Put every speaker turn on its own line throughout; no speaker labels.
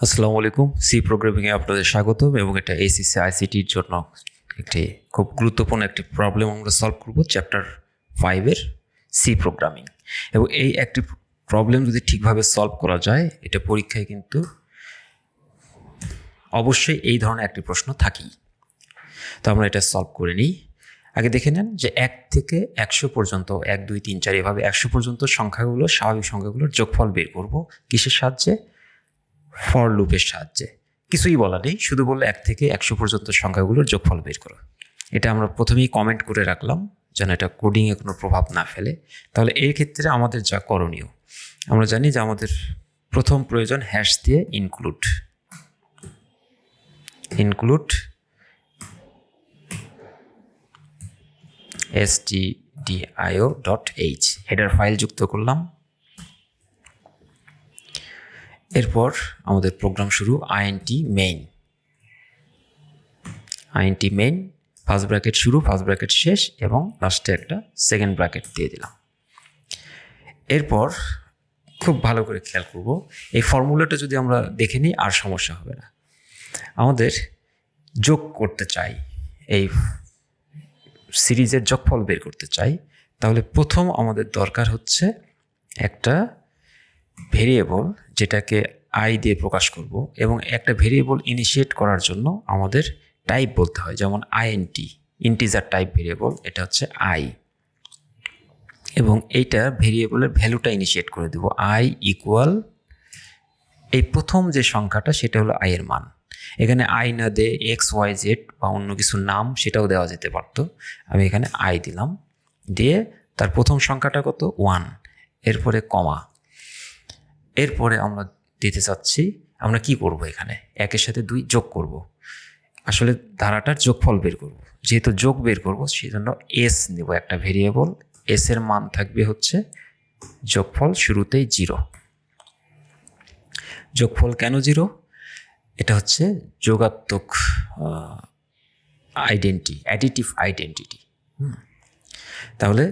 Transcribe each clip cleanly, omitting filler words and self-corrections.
আসসালামু আলাইকুম। সি প্রোগ্রামিংয়ে আপনাদের স্বাগতম এবং এটা এসএসসি আইসিটির জন্য একটি খুব গুরুত্বপূর্ণ একটি প্রবলেম আমরা সলভ করব চ্যাপ্টার 5-এর সি প্রোগ্রামিং। এবং এই একটি প্রবলেম যদি ঠিকভাবে সলভ করা যায় এটা পরীক্ষায় কিন্তু অবশ্যই এই ধরনের একটি প্রশ্ন থাকেই। তো আমরা এটা সলভ করে নিই। আগে দেখে নেন যে 1 থেকে 100 পর্যন্ত 1 2 3 4 এভাবে 100 পর্যন্ত সংখ্যাগুলো স্বাভাবিক সংখ্যাগুলোর যোগফল বের করব কিসের সাহায্যে? ফর লুপের সাহায্যে। কিছুই বলা নেই, শুধু বললে 1 থেকে 100 পর্যন্ত সংখ্যাগুলোর যোগফল বের করো। এটা আমরা প্রথমেই কমেন্ট করে রাখলাম যেন এটা কোডিংয়ে কোনো প্রভাব না ফেলে। তাহলে এই ক্ষেত্রে আমাদের যা করণীয়, আমরা জানি যে আমাদের প্রথম প্রয়োজন হ্যাশ দিয়ে ইনক্লুড stdio.h হেডার ফাইল যুক্ত করলাম। এরপর আমাদের প্রোগ্রাম শুরু int main ফার্স্ট ব্র্যাকেট শুরু ফার্স্ট ব্র্যাকেট শেষ এবং লাস্টে একটা সেকেন্ড ব্র্যাকেট দিয়ে দিলাম। এরপর খুব ভালো করে খেয়াল করব, এই ফর্মুলাটা যদি আমরা দেখে নিই আর সমস্যা হবে না। আমাদের যোগ করতে চাই, এই সিরিজের যোগফল বের করতে চাই, তাহলে প্রথম আমাদের দরকার হচ্ছে একটা ভেরিয়েবল যেটাকে আই দিয়ে প্রকাশ করব এবং একটা ভেরিয়েবল ইনিশিয়েট করার জন্য আমাদের টাইপ বলতে হয়, যেমন int ইন্টিজার টাইপ ভেরিয়েবল, এটা হচ্ছে আই এবং এইটা ভেরিয়েবলের ভ্যালুটা ইনিশিয়েট করে দেব আই ইকুয়াল এই প্রথম যে সংখ্যাটা সেটা হলো আই এর মান। এখানে আই না দে XYZ বা অন্য কিছু নাম সেটাও দেওয়া যেতে পারতো, আমি এখানে আই দিলাম, দিয়ে তার প্রথম সংখ্যাটা কত 1, এরপরে কমা, এরপরে আমরা দিতে চাচ্ছি আমরা কি করব, এখানে 1-এর সাথে 2 যোগ করব, আসলে ধারাটার যোগফল বের করব। যেহেতু যোগ বের করব সেই জন্য এস নেব, একটা ভেরিয়েবল এস এর মান থাকবে হচ্ছে যোগফল শুরুতেই 0। যোগফল কেন 0? এটা হচ্ছে যোগাত্মক অ্যাডিটিভ আইডেন্টিটি। তাহলে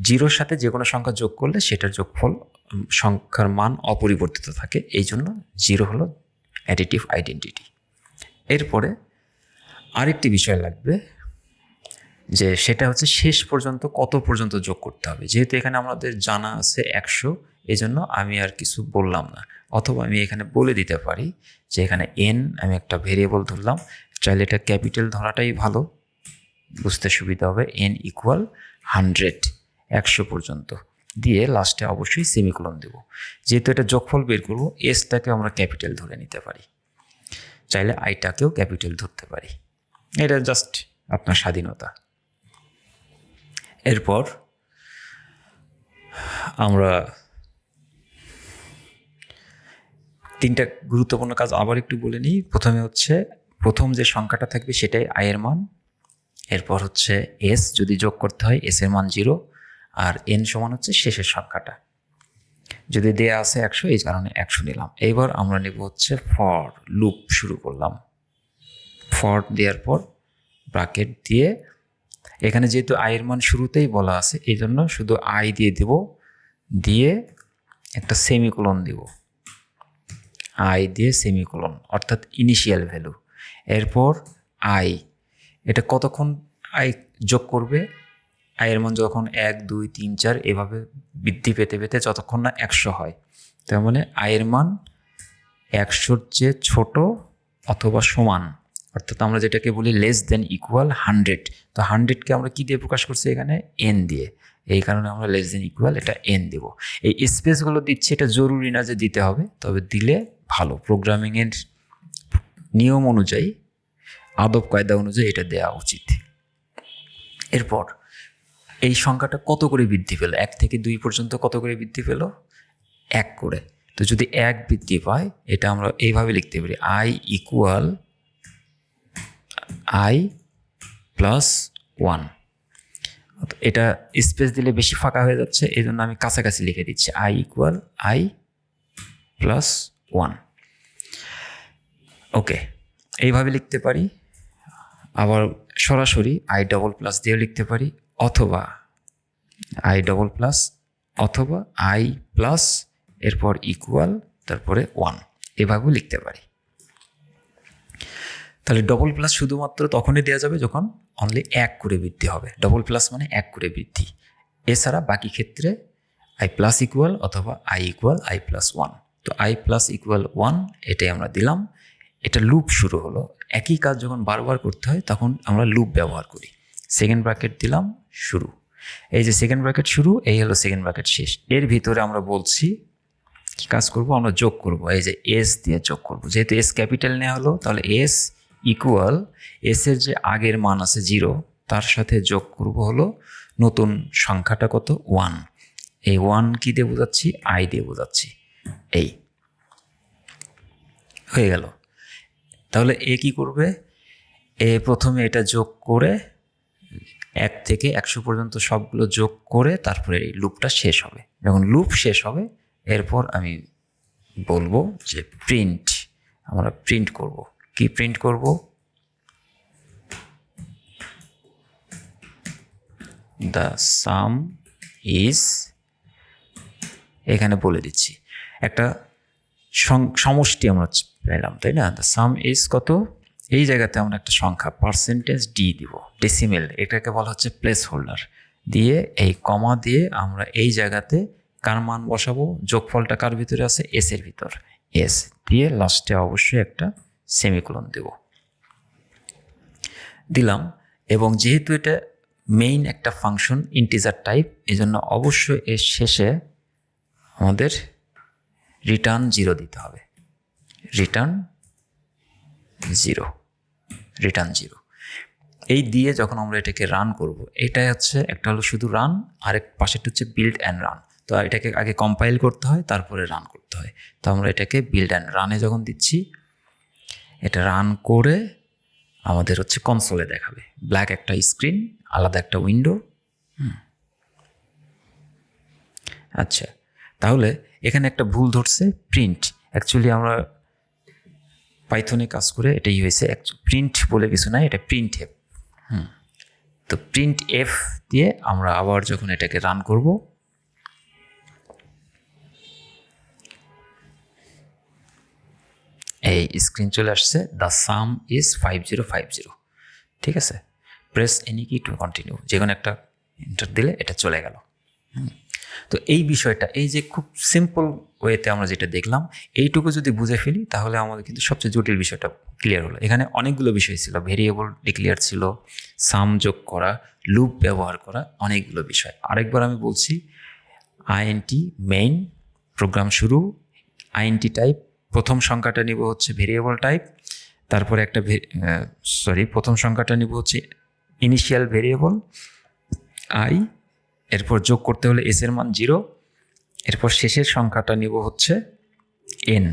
0-র সাথে যে কোনো সংখ্যা যোগ করলে সেটার যোগফল সংখ্যার মান অপরিবর্তিত থাকে, এই জন্য 0 হলো অ্যাডিটিভ আইডেন্টিটি। এরপরে আরেকটি বিষয় লাগবে, যে সেটা হচ্ছে শেষ পর্যন্ত কত পর্যন্ত যোগ করতে হবে। যেহেতু এখানে আমাদের জানা আছে 100, এই জন্য আমি আর কিছু বললাম না, অথবা আমি এখানে বলে দিতে পারি যে এখানে n আমি একটা ভেরিয়েবল ধরলাম, চাইলে এটা ক্যাপিটাল ধরাটাই ভালো, বুঝতে সুবিধা হবে। n ইকুয়াল 100 পর্যন্ত দিয়ে লাস্টে অবশ্যই সেমিকোলন দেব। যেহেতু এটা যোগফল বের করবো, এসটাকে আমরা ক্যাপিটাল ধরে নিতে পারি, চাইলে আইটাকেও ক্যাপিটাল ধরতে পারি, এটা জাস্ট আপনার স্বাধীনতা। এরপর আমরা 3টা গুরুত্বপূর্ণ কাজ আবার একটু বলে নিই। প্রথমে হচ্ছে প্রথম যে সংখ্যাটা থাকবে সেটাই আই এর মান, এরপর হচ্ছে এস যদি যোগ করতে হয় এস এর মান 0, আর এন সমান হচ্ছে শেষের সংখ্যাটা, যদি দেয়া আছে 100 এই কারণে 100 নিলাম। এইবার আমরা নেব হচ্ছে ফর লুপ, শুরু করলাম ফর দেওয়ার পর ব্র্যাকেট দিয়ে, এখানে যেহেতু আই এর মান শুরুতেই বলা আছে এই জন্য শুধু আই দিয়ে দেব, দিয়ে একটা সেমিকোলন দেব, আই দিয়ে সেমিকোলন অর্থাৎ ইনিশিয়াল ভ্যালু। এরপর আই, এটা কতক্ষণ আই যোগ করবে, আই এর মান যখন 1 2 3 4 এভাবে বৃদ্ধি পেতে পেতে যতক্ষণ না 100 হয়, তার মানে আই এর মান 100-র চেয়ে ছোট অথবা সমান, অর্থাৎ আমরা যেটাকে বলি লেস দেন ইকুয়াল 100। তো 100কে আমরা কি দিয়ে প্রকাশ করছি এখানে? এন দিয়ে, এই কারণে আমরা লেস দেন ইকুয়াল এটা এন দেব। এই স্পেসগুলো দিচ্ছি, এটা জরুরি না যে দিতে হবে, তবে দিলে ভালো। প্রোগ্রামিংয়ের নিয়ম অনুযায়ী, আদব কায়দা অনুযায়ী এটা দেওয়া উচিত। এরপর এই সংখ্যাটা কত করে বৃদ্ধি পেল, 1 থেকে 2 পর্যন্ত কত করে বৃদ্ধি পেল? 1 করে। তো যদি 1 বৃদ্ধি পায়, এটা আমরা এইভাবে লিখতে পারি আই ইকুয়াল আই প্লাস 1। এটা স্পেস দিলে বেশি ফাঁকা হয়ে যাচ্ছে, এই জন্য আমি কাছাকাছি লিখে দিচ্ছি আই ইকুয়াল আই প্লাস 1। ওকে, এইভাবে লিখতে পারি। আবার সরাসরি আই ডবল প্লাস দিয়েও লিখতে পারি, অথবা আই ডবল প্লাস অথবা আই প্লাস এরপর ইকুয়াল তারপরে 1, এভাবেও লিখতে পারি। তাহলে ডবল প্লাস শুধুমাত্র তখনই দেওয়া যাবে যখন অনলি 1 করে বৃদ্ধি হবে। ডবল প্লাস মানে 1 করে বৃদ্ধি। এছাড়া বাকি ক্ষেত্রে আই প্লাস ইকুয়াল অথবা আই ইকুয়াল আই প্লাস 1। তো আই প্লাস ইকুয়াল 1 এটাই আমরা দিলাম। এটা লুপ শুরু হলো। একই কাজ যখন বারবার করতে হয় তখন আমরা লুপ ব্যবহার করি। সেকেন্ড ব্র্যাকেট দিলাম, শুরু। এই যে সেকেন্ড ব্র্যাকেট শুরু, এই হলো সেকেন্ড ব্র্যাকেট শেষ। এর ভিতরে আমরা বলছি কি কাজ করব, আমরা যোগ করব। এই যে এস দিয়ে যোগ করব। যেহেতু এস ক্যাপিটাল নেওয়া হলো, তাহলে এস ইকুয়াল এসের যে আগের মান আছে 0, তার সাথে যোগ করব হলো নতুন সংখ্যাটা কত, 1। এই 1 কি দিয়ে বোঝাচ্ছি, আই দিয়ে বোঝাচ্ছি। এই হয়ে গেল। তাহলে এ কি করবে, এ প্রথমে এটা যোগ করে 1 থেকে 100 পর্যন্ত সবগুলো যোগ করে তারপরে এই লুপটা শেষ হবে। যখন লুপ শেষ হবে এরপর আমি বলবো যে প্রিন্ট, আমরা প্রিন্ট করব। কি প্রিন্ট করব, দ্য সাম ইজ, এখানে বলে দিচ্ছি একটা সমষ্টি আমরা পেলাম, তাই না? দ্য সাম ইজ কত, এই জায়গাতে আমরা একটা সংখ্যা পার্সেন্টেজ ডি দিব, ডেসিমেল, এটাকে বলা হচ্ছে প্লেস হোল্ডার। দিয়ে এই কমা দিয়ে আমরা এই জায়গাতে কার মান বসাবো, যোগফলটা কার ভিতরে আছে, এস এর ভিতর, এস দিয়ে লাস্টে অবশ্যই একটা সেমিকোলন দেব, দিলাম। এবং যেহেতু এটা মেইন একটা ফাংশন ইন্টিজার টাইপ, এই জন্য অবশ্যই এর শেষে আমাদের রিটার্ন 0 দিতে হবে। রিটার্ন 0। এই দিয়ে যখন আমরা এটাকে রান করব, এটাই হচ্ছে একটা হলো শুধু রান, আরেক পাশেরটা হচ্ছে বিল্ড অ্যান্ড রান। তো এটাকে আগে কম্পাইল করতে হয়, তারপরে রান করতে হয়। তো আমরা এটাকে বিল্ড অ্যান্ড রানে যখন দিচ্ছি, এটা রান করে আমাদের হচ্ছে কনসোলে দেখাবে ব্ল্যাক একটা স্ক্রিন, আলাদা একটা উইন্ডো। আচ্ছা, তাহলে এখানে একটা ভুল ধরছে, প্রিন্ট। অ্যাকচুয়ালি আমরা পাইথনে কাজ করে এটাই হয়েছে, প্রিন্ট বলে কিছু নাই, এটা প্রিন্ট এফ। তো প্রিন্ট এফ দিয়ে আমরা আবার যখন এটাকে রান করব, এই স্ক্রিন চলে আসছে, দ্য সাম ইজ 5050। ঠিক আছে, প্রেস এনি কি টু কন্টিনিউ, যে কোনো একটা এন্টার দিলে এটা চলে গেল। তো এই বিষয়টা, এই যে খুব সিম্পল ওয়েতে আমরা যেটা দেখলাম, এইটুকু যদি বুঝে ফেলি তাহলে আমাদের কিন্তু সবচেয়ে জটিল বিষয়টা ক্লিয়ার হলো। এখানে অনেকগুলো বিষয় ছিল, ভেরিয়েবল ডিক্লেয়ার ছিল, সাম যোগ করা, লুপ ব্যবহার করা, অনেকগুলো বিষয়। আরেকবার আমি বলছি, আইএনটি মেইন, প্রোগ্রাম শুরু, আইএনটি টাইপ, প্রথম সংখ্যাটা নিব হচ্ছে ভেরিয়েবল টাইপ, তারপরে একটা প্রথম সংখ্যাটা নিব হচ্ছে ইনিশিয়াল ভেরিয়েবল আই, এরপর যোগ করতে হলে এস এর মান 0, এরপর শেষের সংখ্যাটা নিব হচ্ছে এন।